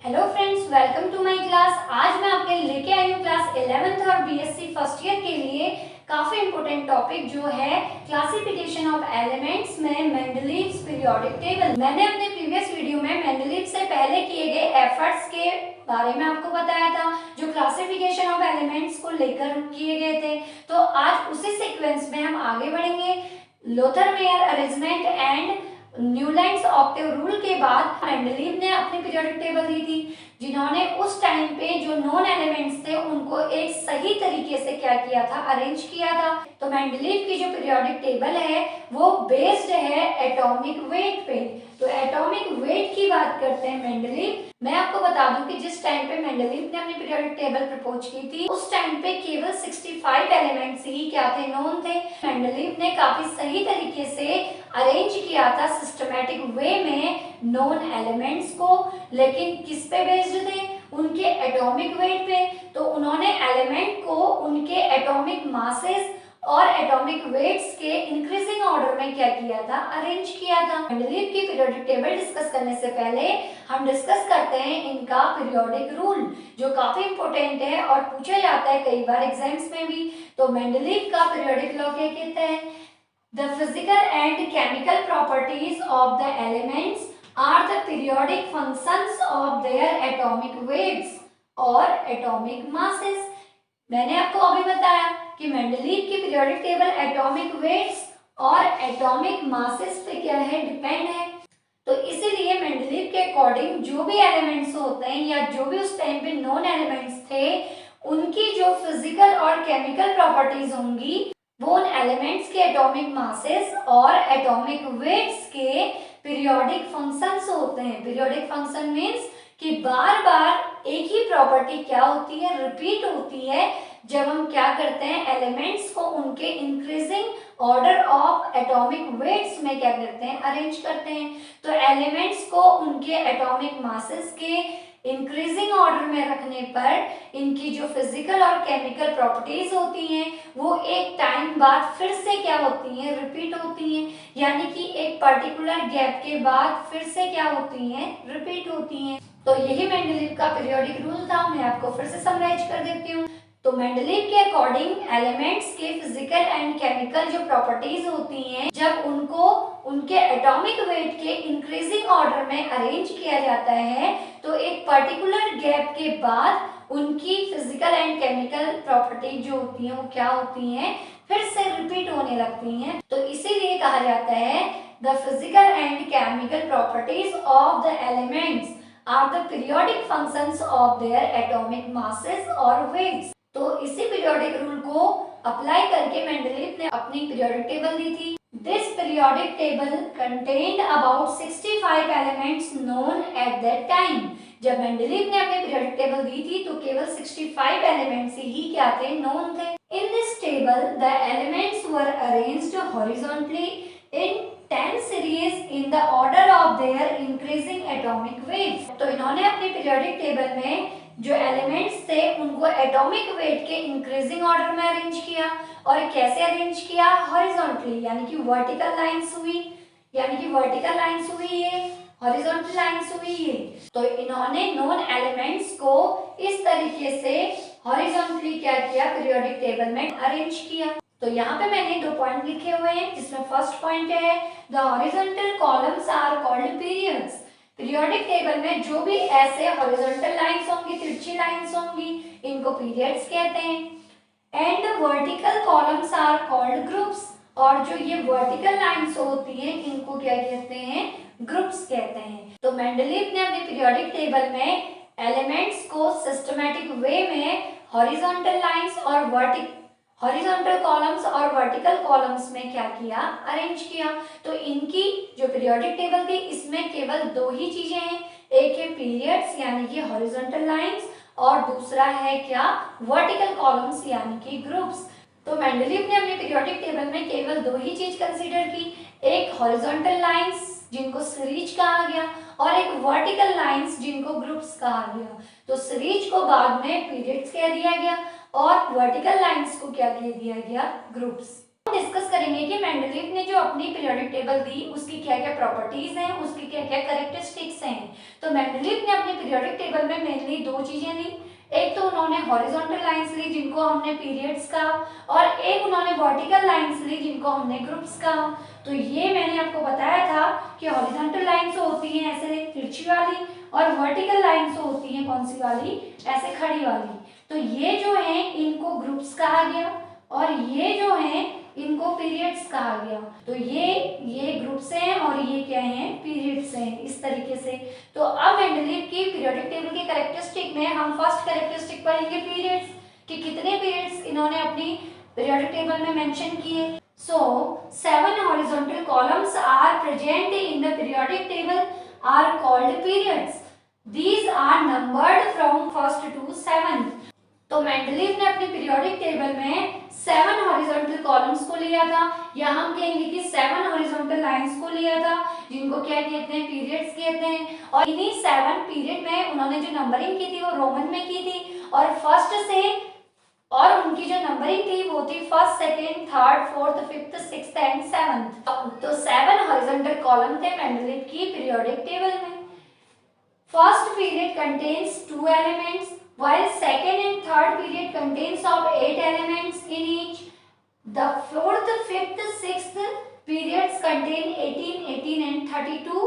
Hello friends, welcome to my class. आज मैं आपके लेके आई हूँ क्लास 11th और बीएससी फर्स्ट ईयर के लिए काफी इंपॉर्टेंट टॉपिक जो है क्लासिफिकेशन ऑफ एलिमेंट्स में मेंडलीव्स पीरियोडिक टेबल। मैंने अपने प्रीवियस वीडियो में मेंडलीव से पहले किए गए एफर्ट्स के बारे में आपको बताया था, जो क्लासिफिकेशन ऑफ एलिमेंट्स को लेकर किए गए थे। तो आज उसी सीक्वेंस में हम आगे बढ़ेंगे। Lothar Meyer arrangement and Newlands Octave rule के बाद मेंडलीव ने अपनी पीरियोडिक टेबल दी थी, जिन्होंने उस टाइम पे जो नॉन एलिमेंट्स थे उनको एक सही तरीके से क्या किया था, अरेंज किया था। तो मेंडलीव की जो पीरियोडिक टेबल है वो बेस्ड है एटॉमिक वेट पे। तो एटॉमिक वेट की बात करते हैं मेंडलीव। मैं आपको बता दूं कि जिस टाइम पे मेंडलीव ने अपनी पीरियोडिक टेबल प्रपोज की थी उस टाइम पे केवल 65 एलिमेंट्स ही क्या थे, नोन थे। मेंडलीव ने काफी सही तरीके से अरेंज किया था सिस्टमैटिक वे में नॉन एलिमेंट्स को, लेकिन किस पे बेस्ड थे, उनके एटॉमिक वेट पे। तो उन्होंने एलिमेंट को उनके एटॉमिक मासेस और एटॉमिक वेट्स के इंक्रीजिंग ऑर्डर में क्या किया था, अरेंज किया था। मेंडलीव की पीरियोडिक टेबल डिस्कस करने से पहले हम डिस्कस करते हैं इनका पीरियोडिक रूल, जो काफी इंपॉर्टेंट है और पूछा जाता है कई बार एग्जाम्स में भी। तो मेंडलीव का पीरियोडिक लॉ क्या कहता है? The physical and chemical properties of the elements are the periodic functions of their atomic weights or atomic masses। मैंने आपको अभी बताया कि मेंडलीव की पीरियोडिक टेबल एटॉमिक वेट्स और एटॉमिक मासेस पे क्या है, डिपेंड है। तो इसीलिए मेंडलीव के अकॉर्डिंग जो भी एलिमेंट्स होते हैं या जो भी उस टाइम पे नॉन एलिमेंट्स थे, उनकी जो फिजिकल और केमिकल प्रॉपर्टीज होंगी वो उन एलिमेंट्स के एटॉमिक मासेस और एटॉमिक वेट्स के पीरियोडिक फंक्शंस होते हैं। पीरियोडिक फंक्शन मींस कि बार बार एक ही प्रॉपर्टी क्या होती है, रिपीट होती है जब हम क्या करते हैं, एलिमेंट्स को उनके increasing order of atomic weights में क्या करते हैं, अरेंज करते हैं। तो एलिमेंट्स को उनके एटॉमिक मासेस के इंक्रीजिंग ऑर्डर में रखने पर इनकी जो फिजिकल और केमिकल प्रॉपर्टीज होती हैं वो एक टाइम बाद फिर से क्या होती हैं, रिपीट होती हैं। यानी कि एक पर्टिकुलर गैप के बाद फिर से क्या होती हैं, रिपीट होती हैं। तो यही मेंडलीव का पीरियोडिक रूल था। मैं आपको फिर से समराइज कर देती हूँ। तो मेंडलीव के अकॉर्डिंग एलिमेंट्स के फिजिकल एंड केमिकल जो प्रॉपर्टीज होती हैं, जब उनको उनके एटॉमिक वेट के इंक्रीजिंग ऑर्डर में अरेंज किया जाता है तो एक पर्टिकुलर गैप के बाद उनकी फिजिकल एंड केमिकल प्रॉपर्टी जो होती हैं वो क्या होती हैं, फिर से रिपीट होने लगती हैं। तो इसीलिए कहा जाता है the physical and chemical properties of the elements are the periodic functions of their atomic masses और वेट्स। तो इसी पीरियोडिक रूल को अप्लाई करके मेंडलीव ने अपनी पीरियोडिक टेबल दी थी। This periodic table contained about 65 elements known at that time। जब Mendeleev ने अपनी पीरियोडिक टेबल दी थी तो केवल 65 एलिमेंट्स ही क्या थे, नोन थे। In this table the elements were arranged horizontally in 10 series in the order of their increasing atomic weights। तो इन्होंने अपनी पीरियोडिक टेबल में जो एलिमेंट्स थे उनको एटॉमिक वेट के इंक्रीजिंग ऑर्डर में अरेंज किया। और कैसे अरेंज किया, हॉरिजॉन्टली, यानी कि वर्टिकल लाइंस हुई, यानी कि वर्टिकल लाइंस हुई ये, हॉरिजॉन्टल लाइंस हुई ये। तो इन्होंने नॉन एलिमेंट्स को इस तरीके से हॉरिजॉन्टली क्या किया, पीरियोडिक टेबल में अरेंज किया। तो यहाँ पे मैंने 2 पॉइंट लिखे हुए हैं, जिसमें फर्स्ट पॉइंट है the horizontal columns are called periods. Periodic table में जो भी ऐसे हॉरिजॉन्टल लाइंस होंगी, तिरछी लाइंस होंगी, इनको पीरियड्स कहते हैं। And vertical columns are called groups. और जो ये वर्टिकल लाइंस होती हैं इनको क्या कहते हैं, ग्रुप्स कहते हैं। तो मेंडलीव ने अपनी पीरियोडिक टेबल में एलिमेंट्स को सिस्टमैटिक वे में हॉरिजॉन्टल लाइंस और हॉरिजॉन्टल कॉलम्स और वर्टिकल कॉलम्स में क्या किया, अरेंज किया। तो इनकी जो पीरियोडिक टेबल थी इसमें केवल 2 ही चीजें हैं, एक है पीरियड्स यानी कि हॉरिजॉन्टल लाइंस और दूसरा है क्या, वर्टिकल कॉलम्स यानी कि ग्रुप्स। तो मेंडलीव ने अपनी पीरियोडिक टेबल में केवल 2 ही चीज कंसीडर की, एक हॉरिजॉन्टल लाइंस जिनको सीरीज कहा गया और एक वर्टिकल लाइंस जिनको ग्रुप्स कहा गया। तो सीरीज को बाद में पीरियड्स कह दिया गया और वर्टिकल लाइंस को क्या कह दिया गया, ग्रुप्स। डिस्कस करेंगे कि मेंडलीव ने जो अपनी पीरियोडिक टेबल दी उसकी क्या क्या प्रॉपर्टीज हैं, उसकी क्या क्या कैरेक्टरिस्टिक्स हैं। तो मेंडलीव ने अपनी पीरियोडिक टेबल में मेनली दो चीजें ली। एक तो उन्होंने हॉरिजॉन्टल लाइंस ली जिनको हमने पीरियड्स कहा, और एक उन्होंने वर्टिकल लाइंस ली जिनको हमने ग्रुप्स कहा। तो ये मैंने आपको बताया था कि हॉरिजॉन्टल लाइंस होती हैं ऐसे तिरछी वाली, और वर्टिकल लाइंस होती हैं कौन सी वाली, ऐसे खड़ी वाली। तो ये जो है इनको ग्रुप्स कहा गया, और ये जो है इनको पीरियड्स कहा गया। तो ये ग्रुप्स हैं और ये क्या हैं, पीरियड्स हैं, इस तरीके से। तो अब मेंडलीव की पीरियोडिक टेबल के कैरेक्टरिस्टिक में हम फर्स्ट कैरेक्टरिस्टिक पढ़ेंगे पीरियड्स, कि कितने पीरियड्स इन्होंने अपनी पीरियोडिक टेबल में मेंशन किए। So 7 horizontal columns are present in the periodic table are called periods. These are numbered from first to 7th. तो मेंडलीव ने अपनी पीरियोडिक टेबल में 7 हॉरिजॉन्टल कॉलम्स को लिया था, या हम कहेंगे कि 7 हॉरिजॉन्टल लाइंस को लिया था जिनको क्या कहते हैं, पीरियड्स कहते हैं। और इन्हीं 7 पीरियड में उन्होंने जो नंबरिंग की थी वो रोमन में की थी, और फर्स्ट से, और उनकी जो नंबरिंग थी वो थी first, second, third, fourth, fifth, sixth and seventh. तो 7 हॉरिजॉन्टल कॉलम थे मेंडलीव की पीरियोडिक टेबल में। First period contains 2 elements, while second and third period contains of 8 elements in each. The fourth, fifth, sixth periods contain 18, 18 and 32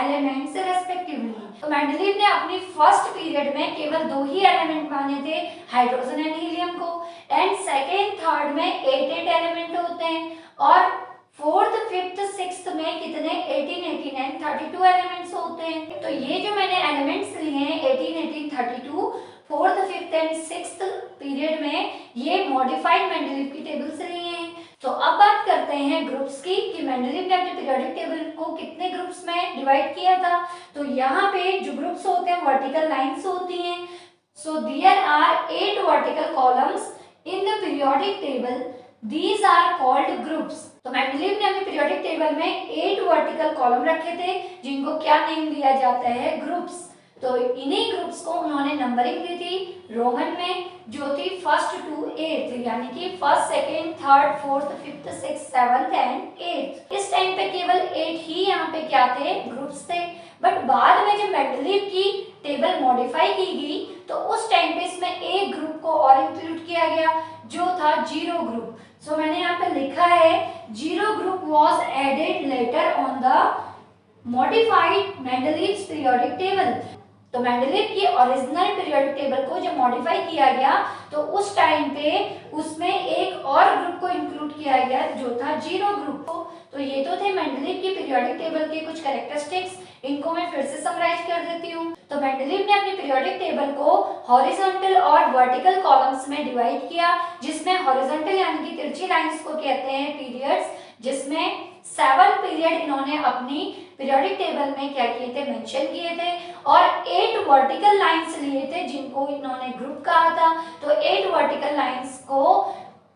elements respectively. तो Mendeleev ने अपनी first period में केवल 2 ही element माने थे, हाइड्रोजन एंड हीलियम को, and second, third में 8 element होते हैं, और फोर्थ, फिफ्थ, सिक्स्थ में कितने, 18, 18 एंड 32 एलिमेंट्स होते हैं। तो ये जो मैंने एलिमेंट्स लिए हैं 18, 18, 32 fourth, fifth and sixth period में, ये मॉडिफाइड मेंडलीव की टेबल से लिए हैं। तो अब बात करते हैं ग्रुप्स की, कि मेंडलीव ने अपने पीरियोडिक टेबल को कितने ग्रुप्स में डिवाइड किया था। तो यहाँ पे जो ग्रुप्स होते हैं वर्टिकल लाइंस होती हैं। So there are 8 vertical columns in the periodic table, these are called groups. तो मेंडलीव ने अपनी पीरियोडिक टेबल में 8 वर्टिकल कॉलम रखे थे जिनको क्या नेम दिया जाता है, ग्रुप्स। तो इन्हीं ग्रुप्स को उन्होंने नंबरिंग दी थी रोमन में, जो थी फर्स्ट टू 8th, यानी कि first, second, third, fourth, fifth, sixth, seventh and 8th। इस टाइम पे केवल 8 ही यहाँ पे क्या थे, ग्रुप्स थे। बट बाद में जब मेंडलीव की टेबल मॉडिफाई की गई तो उस टाइम पे इसमें एक ग्रुप को और इंक्लूड किया गया जो था जीरो ग्रुप। सो मैंने यहाँ पे लिखा है zero group was added later on the modified Mendeleev's periodic table. तो मेंडलीव की ओरिजिनल पीरियोडिक टेबल को जब मॉडिफाई किया गया तो उस टाइम पे उसमें एक और ग्रुप को इंक्लूड किया गया जो था जीरो ग्रुप को। तो ये तो थे मेंडलीव की पीरियोडिक टेबल के कुछ कैरेक्टरिस्टिक्स, इनको मैं फिर से समराइज कर देती हूँ। तो मेंडलीव ने अपनी पीरियोडिक टेबल को हॉरिजॉन्टल और वर्टिकल कॉलम्स में डिवाइड किया, जिसमें हॉरिजॉन्टल यानी कि तिरछी लाइंस को कहते हैं पीरियड्स, जिसमें 7 पीरियड इन्होंने अपनी पीरियोडिक टेबल में क्या किए थे, मेंशन किए थे, और 8 वर्टिकल लाइंस लिए थे जिनको इन्होंने ग्रुप कहा था। तो 8 वर्टिकल लाइंस को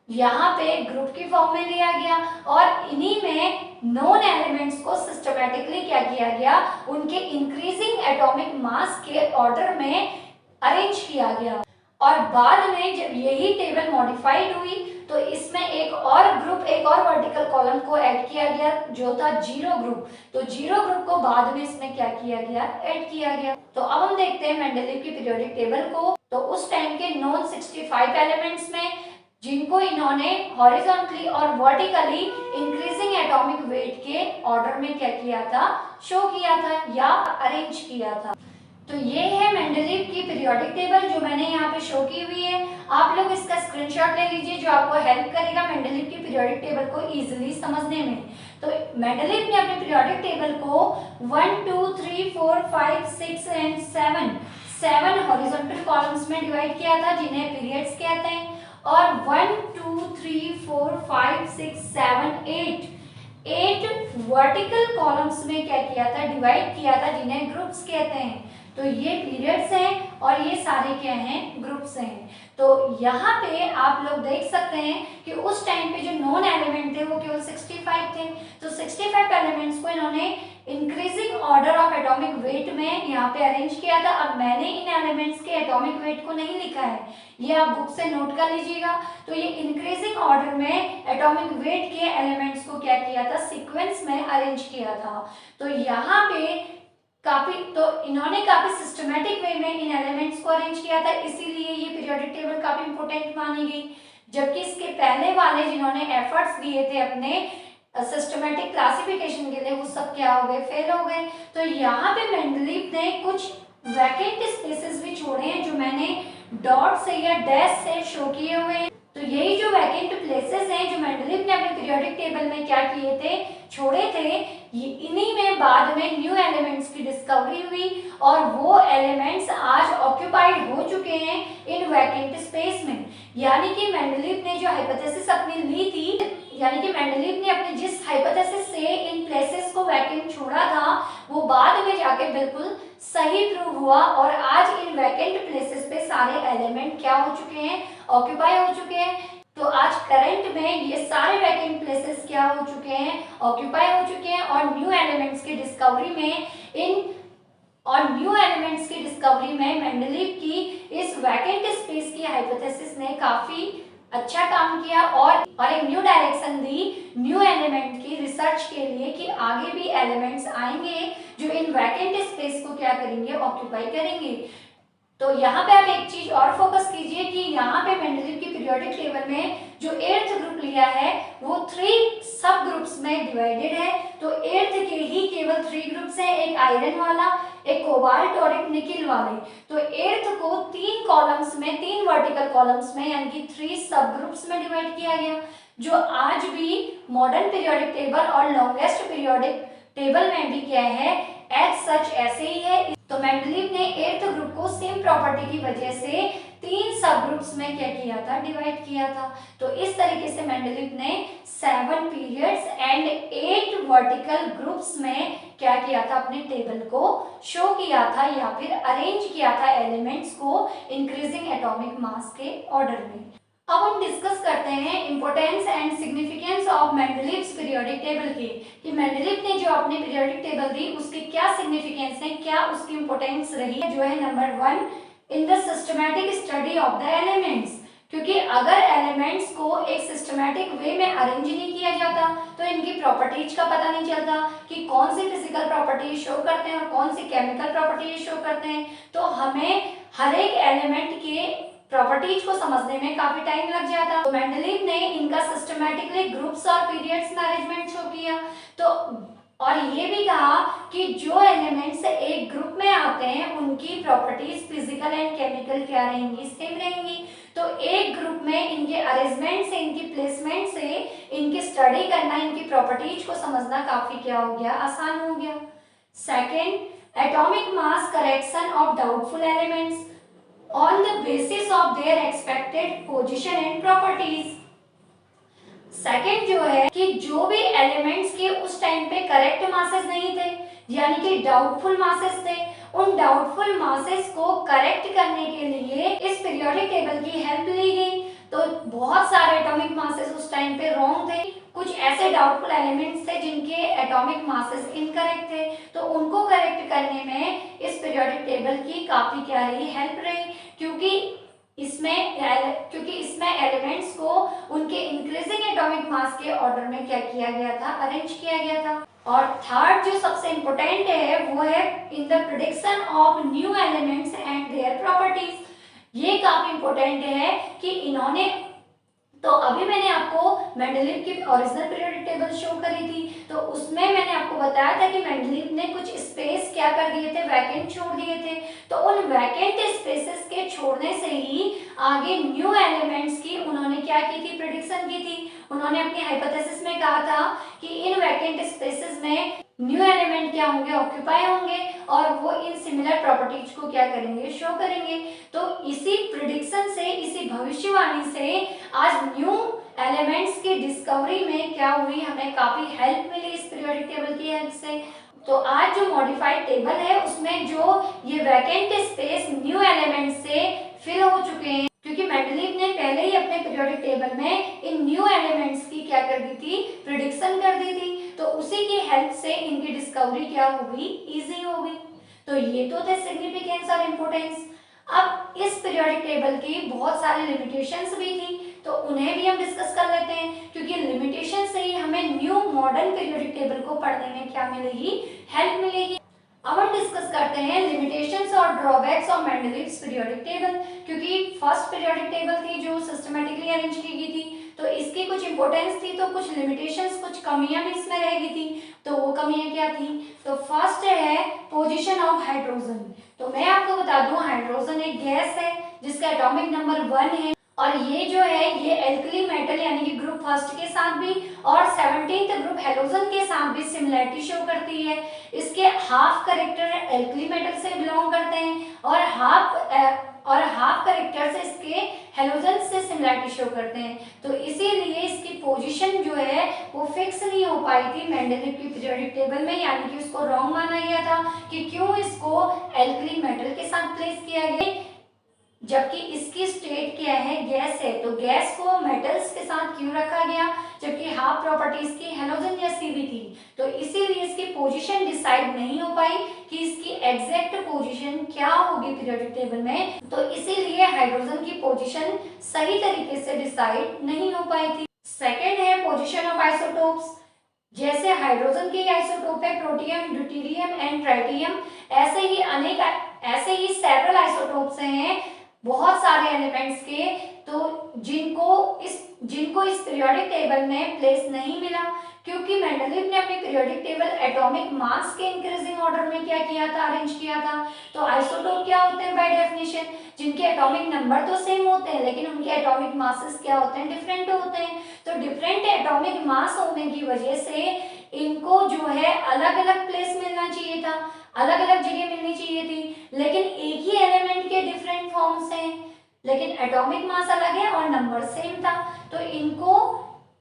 यहाँ पे ग्रुप की फॉर्म में लिया गया, और इन्हीं में नोन एलिमेंट्स को सिस्टमैटिकली क्या किया गया, उनके इंक्रीजिंग एटॉमिक मास के ऑर्डर में अरेंज किया गया। और बाद में जब यही टेबल मॉडिफाइड हुई तो इसमें एक और ग्रुप, एक और वर्टिकल कॉलम को ऐड किया गया जो था जीरो ग्रुप। तो जीरो ग्रुप को बाद में इसमें क्या किया गया, ऐड किया गया। तो अब हम देखते हैं मेंडलीव की पीरियोडिक टेबल को। तो उस टाइम के नॉन 65 एलिमेंट्स में जिनको इन्होंने हॉरिजॉन्टली और वर्टिकली इंक्रीजिंग एटॉमिक वेट के ऑर्डर में क्या किया था, शो किया था या अरेंज किया था। तो ये है मेंडलीव की पीरियोडिक टेबल जो मैंने यहाँ पे शो की हुई है। आप लोग इसका स्क्रीनशॉट ले लीजिए जो आपको हेल्प करेगा मेंडलीव की पीरियोडिक टेबल को इजीली समझने में। तो मेंडलीव ने अपने पीरियोडिक टेबल को 1 2 3 4 5 6 एंड 7 हॉरिजॉन्टल कॉलम्स में डिवाइड किया था जिन्हें पीरियड्स कहते हैं, और 1 2 3 4 5 6 7 8 वर्टिकल कॉलम्स में क्या किया था, डिवाइड किया था जिन्हें ग्रुप्स कहते हैं। तो ये पीरियड्स हैं और ये सारे क्या हैं, ग्रुप्स हैं। तो यहाँ पे आप लोग देख सकते हैं कि उस टाइम पे जो नॉन एलिमेंट थे वो केवल 65 थे। तो 65 एलिमेंट्स को इन्होंने increasing order of atomic weight में यहाँ पे अरेंज किया था। अब मैंने इन एलिमेंट्स के एटॉमिक वेट को नहीं लिखा है, ये आप बुक से नोट कर लीजिएगा। तो ये इंक्रीजिंग ऑर्डर में एटॉमिक वेट के एलिमेंट्स को क्या किया था, सीक्वेंस में अरेंज किया था। तो यहाँ पे इन्होंने काफी सिस्टमेटिक वे में इन एलिमेंट्स को अरेंज किया था, इसीलिए ये पीरियोडिक टेबल काफी इंपॉर्टेंट मानी गई। जबकि इसके पहले वाले जिन्होंने एफर्ट्स दिए थे अपने सिस्टमेटिक क्लासिफिकेशन के लिए, वो सब क्या हो गए, फेल हो गए। तो यहाँ पे मेंडलीव ने कुछ वैकेंट स्पेसेस भी छोड़े हैं जो मैंने डॉट से या डैश से शो किए हुए हैं। तो यही जो वैकेंट प्लेसेस हैं जो मेंडलीव ने अपने पीरियोडिक टेबल में क्या किए थे, छोड़े थे, इन्हीं में बाद में न्यू एलिमेंट्स की डिस्कवरी हुई और वो एलिमेंट्स आज ऑक्यूपाइड हो चुके हैं इन वैकेंट स्पेस में। यानी कि मेंडलीव ने जो हाइपोथेसिस अपनी ली थी, यानी कि मेंडलीव ने अपने जिस हाइपोथेसिस से इन प्लेसेस को वैकेंट छोड़ा था, वो बाद में जाके बिल्कुल सही प्रूव हुआ और आज इन वैकेंट प्लेसेस पे सारे एलिमेंट क्या हो चुके हैं, ऑक्यूपाई हो चुके हैं। तो आज करंट में ये सारे वैकेंट प्लेसेस क्या हो चुके हैं, ऑक्यूपाई हो चुके हैं और न्यू एलिमेंट्स की डिस्कवरी में मेंडलीव की इस वैकेंट स्पेस की हाइपोथेसिस ने काफी अच्छा काम किया और एक न्यू डायरेक्शन दी न्यू एलिमेंट की रिसर्च के लिए कि आगे भी एलिमेंट्स आएंगे जो इन वैकेंट स्पेस को क्या करेंगे, ऑक्यूपाई करेंगे। तो यहाँ पे आप एक चीज और फोकस कीजिए कि यहाँ पे मेंडलीव की पीरियोडिक टेबल में जो 8th ग्रुप लिया है वो 3 सब ग्रुप्स में डिवाइडेड है। तो 8th के ही केवल 3 ग्रुप्स हैं, एक आयरन वाला, एक कोबाल्ट और एक निकिल वाले। तो 8th को 3 कॉलम्स में, 3 वर्टिकल कॉलम्स में यानी कि 3 सब ग्रुप्स में डिवाइड किया गया, जो आज भी मॉडर्न पीरियोडिक टेबल और लॉन्गेस्ट पीरियोडिक टेबल में भी क्या है, एज सच ऐसे ही है। तो मेंडलीव ने 8th ग्रुप को सेम प्रॉपर्टी की वजह से 3 सब ग्रुप्स में क्या किया था, डिवाइड किया था। तो इस तरीके से मेंडलीव ने 7 पीरियड्स एंड 8 वर्टिकल ग्रुप्स में क्या किया था, अपने टेबल को शो किया था या फिर अरेंज किया था एलिमेंट्स को इंक्रीजिंग एटॉमिक मास के ऑर्डर में। अब हम डिस्कस करते हैं importance and significance of Mendeleev's periodic table की, कि मेंडलीव ने जो अपनी पीरियोडिक टेबल दी उसकी क्या सिग्निफिकेंस है, क्या उसकी इंपॉर्टेंस रही है। जो है number 1, in the systematic study of the elements, क्योंकि अगर एलिमेंट्स को एक सिस्टमैटिक वे में अरेंज नहीं किया जाता तो इनकी प्रॉपर्टीज का पता नहीं चलता कि कौन सी फिजिकल प्रॉपर्टीज शो करते हैं और कौन सी केमिकल प्रॉपर्टीज शो करते हैं। तो हमें हर एक एलिमेंट के प्रॉपर्टीज को समझने में काफी टाइम लग जाता। तो मेंडलीव ने इनका सिस्टमैटिकली ग्रुप्स और पीरियड्स में अरेंजमेंट शो किया। तो और ये भी कहा कि जो एलिमेंट्स एक ग्रुप में आते हैं उनकी प्रॉपर्टीज फिजिकल एंड केमिकल क्या रहेंगी, सेम रहेंगी। तो एक ग्रुप में इनके अरेंजमेंट से, इनकी प्लेसमेंट से इनकी स्टडी करना, इनकी प्रॉपर्टीज को समझना काफी क्या हो गया, आसान हो गया। Second, atomic mass correction of doubtful elements on the basis of their expected position and properties। Second जो है कि जो भी एलिमेंट्स के उस टाइम पे करेक्ट मासेस नहीं थे, यानी कि डाउटफुल मासेस थे, उन डाउटफुल मासेस को करेक्ट करने के लिए इस पीरियोडिक टेबल की हेल्प ली गई। तो बहुत सारे एटॉमिक मासेस उस टाइम पे रॉन्ग थे, कुछ ऐसे डाउटफुल एलिमेंट्स थे जिनके एटॉमिक मासेस इनकरेक्ट थे, तो उनको करेक्ट करने में इस पीरियोडिक टेबल की काफी क्या रही, हेल्प रही, क्योंकि इसमें एलिमेंट्स को उनके इंक्रीजिंग एटॉमिक मास के ऑर्डर में क्या किया गया था, अरेंज किया गया था। और थर्ड जो सबसे इंपॉर्टेंट है वो है in the prediction of new elements and their properties. ये काफी इंपॉर्टेंट है कि इन्होंने, तो अभी मैंने आपको मेंडलीव की ओरिजिनल पीरियोडिक टेबल शो करी थी, तो उसमें मैंने आपको बताया था कि मेंडलीव ने कुछ स्पेस क्या कर दिए थे, वैकेंट छोड़ दिए थे। तो उन वैकेंट स्पेसेस के छोड़ने से ही आगे न्यू एलिमेंट्स की उन्होंने क्या की थी, प्रेडिक्शन की थी। उन्होंने अपनी हाइपोथेसिस में कहा था कि इन वैकेंट स्पेसेस में न्यू एलिमेंट क्या होंगे, ऑक्यूपाई होंगे और वो इन सिमिलर प्रॉपर्टीज को क्या करेंगे, शो करेंगे। तो इसी प्रेडिक्शन से, इसी भविष्यवाणी से आज न्यू एलिमेंट्स की डिस्कवरी में क्या हुई, हमें काफी हेल्प मिली इस पीरियोडिक टेबल की हेल्प से। तो आज जो मॉडिफाइड टेबल है उसमें जो ये वैकेंट स्पेस न्यू एलिमेंट से फिल हो चुके हैं, क्योंकि मेंडलीव ने पहले ही अपने पीरियोडिक टेबल में इन न्यू एलिमेंट्स की क्या कर दी थी, प्रेडिक्शन कर दी थी। तो उसी की हेल्प से इनकी डिस्कवरी क्या होगी, इजी होगी। तो ये तो थे सिग्निफिकेंस और इम्पोर्टेंस। अब इस पीरियोडिक टेबल की बहुत सारी लिमिटेशंस भी थी, तो उन्हें भी हम डिस्कस कर लेते हैं, क्योंकि लिमिटेशन से ही हमें न्यू मॉडर्न पीरियोडिक टेबल को पढ़ने में क्या मिलेगी, हेल्प मिलेगी। अब हम डिस्कस करते हैं लिमिटेशंस और drawbacks of Mendeleev's periodic table, क्योंकि फर्स्ट पीरियोडिक टेबल थी जो सिस्टमेटिकली अरेंज की गई थी, तो इसकी कुछ इंपॉर्टेंस थी, तो कुछ लिमिटेशंस, कुछ कमियां भी इसमें रह गई थी। तो वो कमियां क्या थी? तो फर्स्ट है पोजीशन ऑफ हाइड्रोजन। तो मैं आपको बता दूं, हाइड्रोजन एक गैस है जिसका एटॉमिक नंबर 1 है, और ये जो है ये एल्कली मेटल यानी कि ग्रुप फर्स्ट के साथ भी और 17th ग्रुप हेलोजन के साथ भी सिमिलरिटी शो करती है। इसके हाफ करेक्टर एल्कली मेटल से बिलोंग करते हैं और हाफ करेक्टर से इसके हेलोजन से सिमिलरिटी शो करते हैं। तो इसीलिए इसकी पोजीशन जो है वो फिक्स नहीं हो पाई थी मेंडलीव की पीरियोडिक टेबल में, यानी कि उसको रॉन्ग माना गया था कि क्यों इसको एल्कली मेटल के साथ प्लेस किया गया, जबकि इसकी स्टेट क्या है, गैस है। तो गैस को मेटल्स के साथ क्यों रखा गया, जबकि हाफ प्रॉपर्टी इसकी हेलोजन या सीबी थी। तो इसीलिए इसकी पोजीशन डिसाइड नहीं हो पाई कि इसकी एग्जैक्ट पोजीशन क्या होगी पीरियोडिक टेबल में, तो इसीलिए हाइड्रोजन की पोजीशन सही तरीके से डिसाइड नहीं हो पाई थी। सेकेंड है पोजीशन ऑफ आइसोटोप्स। जैसे हाइड्रोजन के आइसोटोप है प्रोटियम, ड्यूटेरियम एंड ट्राइटियम, ऐसे ही सेवरल आइसोटोप्स हैं बहुत सारे एलिमेंट्स के, तो जिनको इस पीरियोडिक टेबल में प्लेस नहीं मिला, क्योंकि मेंडलीव ने अपनी पीरियोडिक टेबल एटॉमिक मास के इंक्रीजिंग ऑर्डर में क्या किया था, अरेंज किया था। तो आइसोटोप क्या होते हैं बाय डेफिनेशन, जिनके एटॉमिक नंबर तो सेम होते हैं लेकिन उनके एटॉमिक मासेस क्या होते हैं, डिफरेंट होते हैं। तो डिफरेंट एटॉमिक मास होने की वजह से इनको जो है अलग अलग प्लेस मिलना चाहिए था, अलग अलग जगह मिलनी चाहिए थी, लेकिन एक ही एलिमेंट के डिफरेंट फॉर्म्स हैं, लेकिन एटॉमिक मास अलग है और नंबर सेम था। तो इनको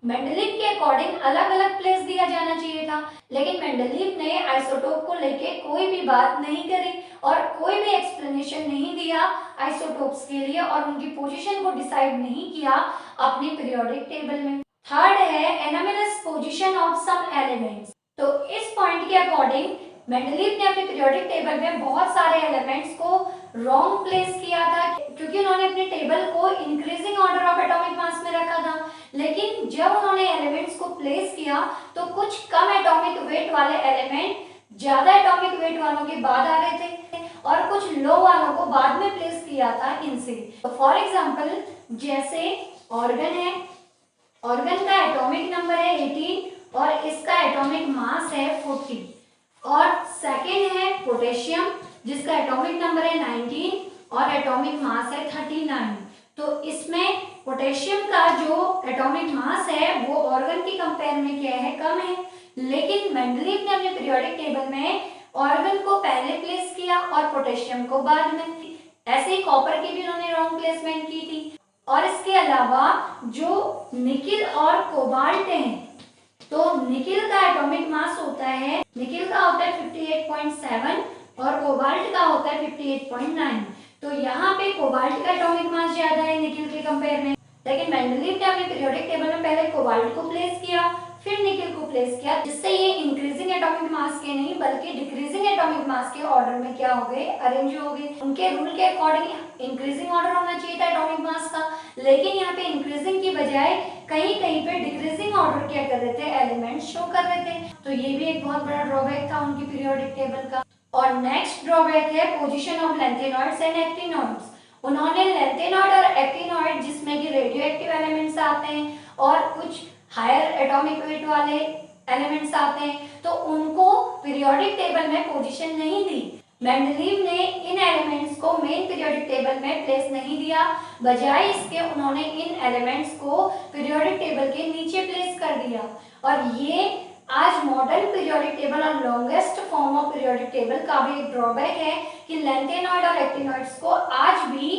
मेंडलीव के अकॉर्डिंग अलग अलग प्लेस दिया जाना चाहिए था, लेकिन मेंडलीव ने आइसोटोप को लेके कोई भी बात नहीं करी और कोई भी एक्सप्लेनेशन नहीं दिया आइसोटोप्स के लिए, और उनकी पोजीशन को डिसाइड नहीं किया अपनी पीरियोडिक टेबल में। थर्ड है anomalous position of some elements. तो इस पॉइंट के अकॉर्डिंग मेंडलीव ने अपने पीरियोडिक टेबल में बहुत सारे एलिमेंट्स को रॉन्ग प्लेस किया था, क्योंकि उन्होंने अपने टेबल को increasing order of atomic mass में रखा था, लेकिन जब उन्होंने एलिमेंट्स को प्लेस किया तो कुछ कम एटॉमिक वेट वाले एलिमेंट ज्यादा एटॉमिक वेट वालों के बाद आ रहे थे और कुछ लो वालों को बाद में प्लेस किया था इनसे। तो फॉर एग्जाम्पल जैसे ऑर्गन है, ऑर्गन का एटॉमिक नंबर है 18 और इसका एटॉमिक मास है 40, और सेकेंड है पोटेशियम जिसका एटॉमिक नंबर है 19 और एटॉमिक मास है 39। तो इसमें पोटेशियम का जो एटॉमिक मास है वो ऑर्गन की कंपेयर में क्या है, कम है, लेकिन मेंडलीव ने अपने पीरियोडिक टेबल में ऑर्गन को पहले प्लेस किया और पोटेशियम को बाद में। ऐसे ही कॉपर की भी उन्होंने रॉन्ग प्लेसमेंट की थी। और इसके अलावा जो निकिल और कोबाल्ट हैं, तो निकिल का एटॉमिक मास होता है, निकिल का होता है 58.7 और कोबाल्ट का होता है 58.9। तो यहाँ पे कोबाल्ट का एटॉमिक मास ज्यादा है निकिल के कंपेयर में, लेकिन मेंडलीव ने अपने पीरियोडिक टेबल में पहले कोबाल्ट को प्लेस किया फिर निकिल को प्लेस किया, जिससे ये इंक्रीजिंग एटॉमिक मास के नहीं बल्कि डिक्रीजिंग एटॉमिक मास के ऑर्डर में क्या हो गए, अरेंज हो गए। उनके रूल के अकॉर्डिंग इंक्रीजिंग ऑर्डर होना चाहिए था एटॉमिक मास का, लेकिन यहाँ पे इंक्रीजिंग की बजाय कहीं कहीं पे डिक्रीजिंग ऑर्डर क्या कर रहे थे, एलिमेंट शो कर रहे थे। तो ये भी एक बहुत बड़ा ड्रॉबैक था उनकी पीरियोडिक टेबल का। और नेक्स्ट ड्रॉबैक है position of lanthanoids and actinoids. उन्होंने लैंथेनॉइड और एक्टिनॉइड जिसमें कि रेडियो एक्टिव एलिमेंट्स आते हैं और कुछ हायर एटॉमिक वेट वाले एलिमेंट्स आते हैं, तो उनको पीरियोडिक टेबल में पोजीशन नहीं दी। मेंडलीव ने इन एलिमेंट्स को मेन पीरियोडिक टेबल में प्लेस नहीं दिया, बजाय इसके उन्होंने इन एलिमेंट्स को पीरियोडिक टेबल के नीचे प्लेस कर दिया। और ये आज मॉडर्न पीरियोडिक टेबल और longest form of periodic table का भी एक ड्रॉबैक है कि लैंथेनॉइड और एक्टिनॉइड्स को आज भी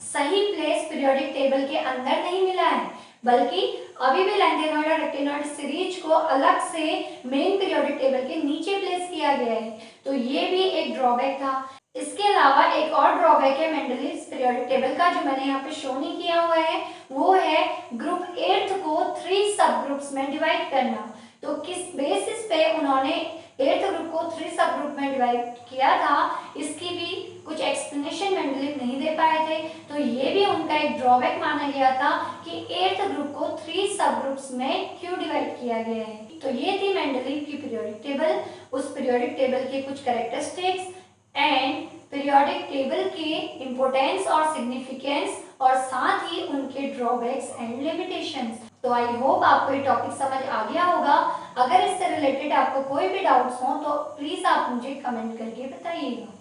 सही प्लेस पीरियोडिक टेबल के अंदर नहीं मिला है, बल्कि अभी भी लैंथेनॉइड और एक्टिनॉइड सीरीज को अलग से मेन पीरियोडिक टेबल के नीचे प्लेस किया गया है। तो ये भी एक ड्रॉबैक था। इसके अलावा एक और ड्रॉबैक है मेंडलीव्स पीरियोडिक टेबल का, जो मैंने यहाँ पे शो नहीं किया हुआ है, वो है ग्रुप 8 को 3 सब ग्रुप्स में डिवाइड करना। तो किस बेसिस पे उन्होंने 8th ग्रुप को 3 सब ग्रुप में डिवाइड किया था, इसकी भी कुछ एक्सप्लेनेशन मेंडलीव नहीं दे पाए थे। तो ये भी उनका एक ड्रॉबैक माना गया था कि 8th ग्रुप को 3 सब ग्रुप्स में क्यों डिवाइड किया गया है। तो ये थी मेंडलीव की पीरियोडिक टेबल, उस पीरियोडिक टेबल के कुछ कैरेक्टरिस्टिक्स एंड पीरियोडिक टेबल के इम्पोर्टेंस और सिग्निफिकेंस और साथ ही उनके ड्रॉबैक्स एंड लिमिटेशंस। तो आई होप आपको ये टॉपिक समझ आ गया होगा। अगर इससे रिलेटेड आपको कोई भी डाउट्स हो तो प्लीज आप मुझे कमेंट करके बताइएगा।